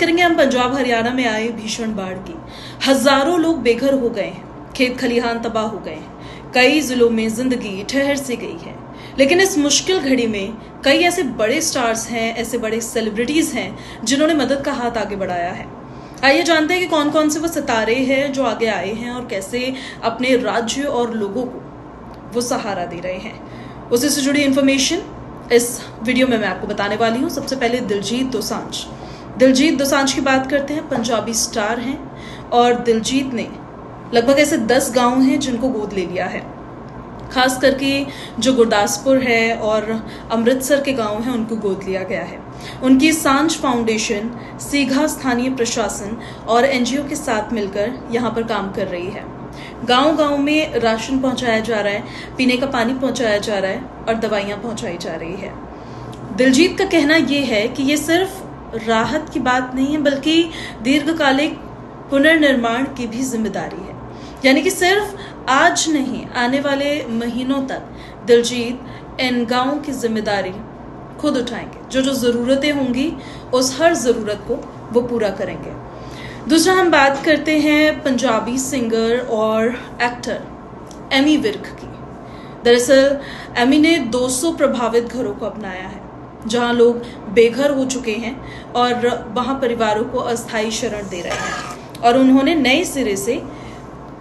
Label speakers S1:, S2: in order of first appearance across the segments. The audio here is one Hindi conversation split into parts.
S1: करेंगे हम पंजाब हरियाणा में आए भीषण बाढ़ की। हजारों लोग बेघर हो गए हैं, खेत खलिहान तबाह हो गए हैं, कई जिलों में जिंदगी ठहर सी गई है। लेकिन इस मुश्किल घड़ी में कई ऐसे बड़े स्टार्स हैं, ऐसे बड़े सेलिब्रिटीज हैं जिन्होंने मदद का हाथ आगे बढ़ाया है। आइए जानते हैं कि कौन कौन से वो सितारे हैं जो आगे आए हैं और कैसे अपने राज्य और लोगों को वो सहारा दे रहे हैं। उसी से जुड़ी इन्फॉर्मेशन इस वीडियो में मैं आपको बताने वाली हूँ। सबसे पहले दिलजीत दोसांझ की बात करते हैं। पंजाबी स्टार हैं और दिलजीत ने लगभग ऐसे 10 गांव हैं जिनको गोद ले लिया है। खास करके जो गुरदासपुर है और अमृतसर के गांव हैं उनको गोद लिया गया है। उनकी सांझ फाउंडेशन सीघा स्थानीय प्रशासन और एनजीओ के साथ मिलकर यहाँ पर काम कर रही है। गांव-गांव में राशन पहुंचाया जा रहा है, पीने का पानी पहुंचाया जा रहा है और दवाइयां पहुंचाई जा रही है। दिलजीत का कहना यह है कि ये सिर्फ राहत की बात नहीं है बल्कि दीर्घकालिक पुनर्निर्माण की भी जिम्मेदारी है। यानी कि सिर्फ आज नहीं, आने वाले महीनों तक दिलजीत इन गांवों की जिम्मेदारी खुद उठाएंगे। जो जरूरतें होंगी उस हर जरूरत को वो पूरा करेंगे। दूसरा हम बात करते हैं पंजाबी सिंगर और एक्टर एमी विर्क की। दरअसल एमी ने 200 प्रभावित घरों को अपनाया है जहां लोग बेघर हो चुके हैं और वहां परिवारों को अस्थायी शरण दे रहे हैं और उन्होंने नए सिरे से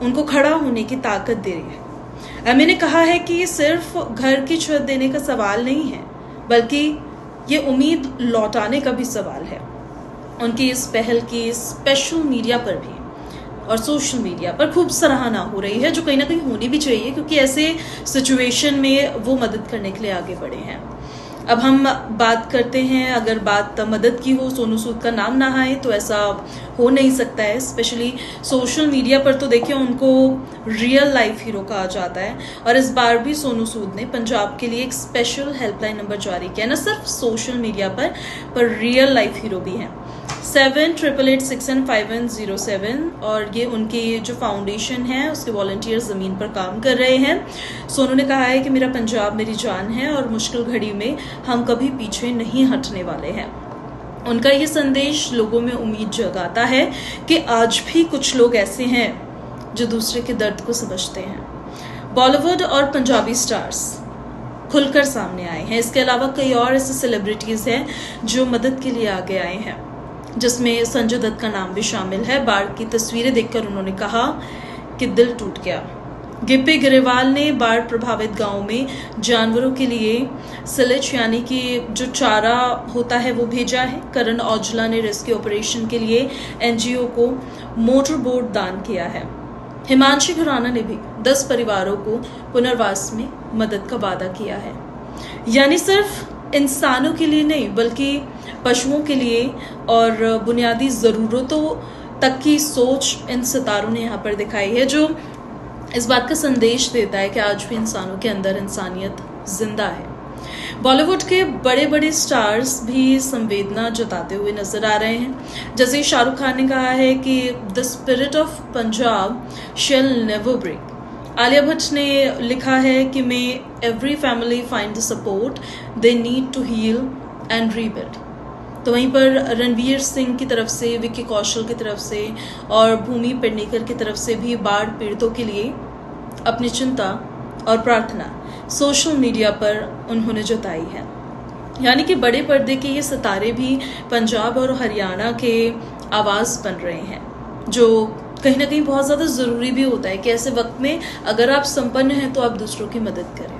S1: उनको खड़ा होने की ताकत दे रही है। एमी ने कहा है कि ये सिर्फ घर की छत देने का सवाल नहीं है बल्कि ये उम्मीद लौटाने का भी सवाल है। उनकी इस पहल की स्पेशल मीडिया पर भी और सोशल मीडिया पर खूब सराहना हो रही है, जो कहीं ना कहीं होनी भी चाहिए क्योंकि ऐसे सिचुएशन में वो मदद करने के लिए आगे बढ़े हैं। अब हम बात करते हैं, अगर बात मदद की हो, सोनू सूद का नाम ना आए तो ऐसा हो नहीं सकता है। स्पेशली सोशल मीडिया पर तो देखिए उनको रियल लाइफ हीरो कहा जाता है और इस बार भी सोनू सूद ने पंजाब के लिए एक स्पेशल हेल्पलाइन नंबर जारी किया। न सिर्फ सोशल मीडिया पर रियल लाइफ हीरो भी हैं। 7888615107 और ये उनकी जो फाउंडेशन है उसके वॉलंटियर्स ज़मीन पर काम कर रहे हैं। सोनू ने कहा है कि मेरा पंजाब मेरी जान है और मुश्किल घड़ी में हम कभी पीछे नहीं हटने वाले हैं। उनका ये संदेश लोगों में उम्मीद जगाता है कि आज भी कुछ लोग ऐसे हैं जो दूसरे के दर्द को समझते हैं। बॉलीवुड और पंजाबी स्टार्स खुलकर सामने आए हैं। इसके अलावा कई और ऐसे सेलिब्रिटीज़ हैं जो मदद के लिए आगे आए हैं, जिसमें संजय दत्त का नाम भी शामिल है। बाढ़ की तस्वीरें देखकर उन्होंने कहा कि दिल टूट गया। गिप्पी गरेवाल ने बाढ़ प्रभावित गांव में जानवरों के लिए सिलेज यानी कि जो चारा होता है वो भेजा है। करण औजला ने रेस्क्यू ऑपरेशन के लिए एनजीओ को मोटर बोट दान किया है। हिमांशी खुराना ने भी 10 परिवारों को पुनर्वास में मदद का वादा किया है। यानी सिर्फ इंसानों के लिए नहीं बल्कि पशुओं के लिए और बुनियादी ज़रूरतों तक की सोच इन सितारों ने यहाँ पर दिखाई है, जो इस बात का संदेश देता है कि आज भी इंसानों के अंदर इंसानियत जिंदा है। बॉलीवुड के बड़े बड़े स्टार्स भी संवेदना जताते हुए नजर आ रहे हैं। जैसे शाहरुख खान ने कहा है कि the spirit of Punjab shall never break. Alia Bhatt ने लिखा है कि may every family find the support they need to heal and rebuild. तो वहीं पर रणवीर सिंह की तरफ से, विक्की कौशल की तरफ से और भूमि पेडनेकर की तरफ से भी बाढ़ पीड़ितों के लिए अपनी चिंता और प्रार्थना सोशल मीडिया पर उन्होंने जताई है। यानी कि बड़े पर्दे के ये सितारे भी पंजाब और हरियाणा के आवाज़ बन रहे हैं, जो कहीं ना कहीं बहुत ज़्यादा ज़रूरी भी होता है कि ऐसे वक्त में अगर आप संपन्न हैं तो आप दूसरों की मदद करें।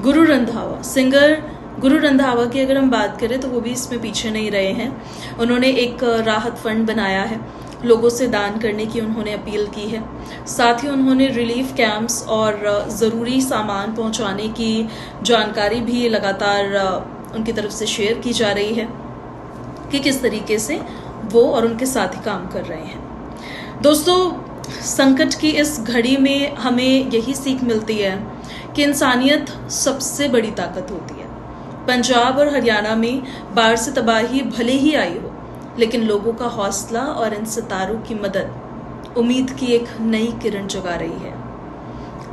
S1: गुरु रंधावा, सिंगर गुरु रंधावा की अगर हम बात करें तो वो भी इसमें पीछे नहीं रहे हैं। उन्होंने एक राहत फंड बनाया है, लोगों से दान करने की उन्होंने अपील की है। साथ ही उन्होंने रिलीफ कैंप्स और ज़रूरी सामान पहुंचाने की जानकारी भी लगातार उनकी तरफ से शेयर की जा रही है कि किस तरीके से वो और उनके साथी काम कर रहे हैं। दोस्तों, संकट की इस घड़ी में हमें यही सीख मिलती है कि इंसानियत सबसे बड़ी ताकत होती है। पंजाब और हरियाणा में बाढ़ से तबाही भले ही आई हो, लेकिन लोगों का हौसला और इन सितारों की मदद उम्मीद की एक नई किरण जगा रही है।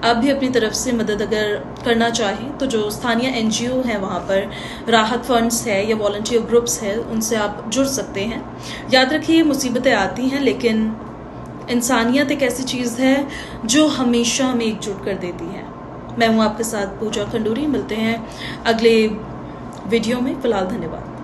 S1: आप भी अपनी तरफ से मदद अगर करना चाहें तो जो स्थानीय NGO हैं वहाँ पर राहत फंड्स है या वॉलंटियर ग्रुप्स है, उनसे आप जुड़ सकते हैं। याद रखिए, मुसीबतें आती हैं, लेकिन इंसानियत एक ऐसी चीज़ है जो हमेशा हमें एकजुट कर देती है। मैं हूँ आपके साथ पूजा खंडूरी। मिलते हैं अगले वीडियो में। फिलहाल धन्यवाद।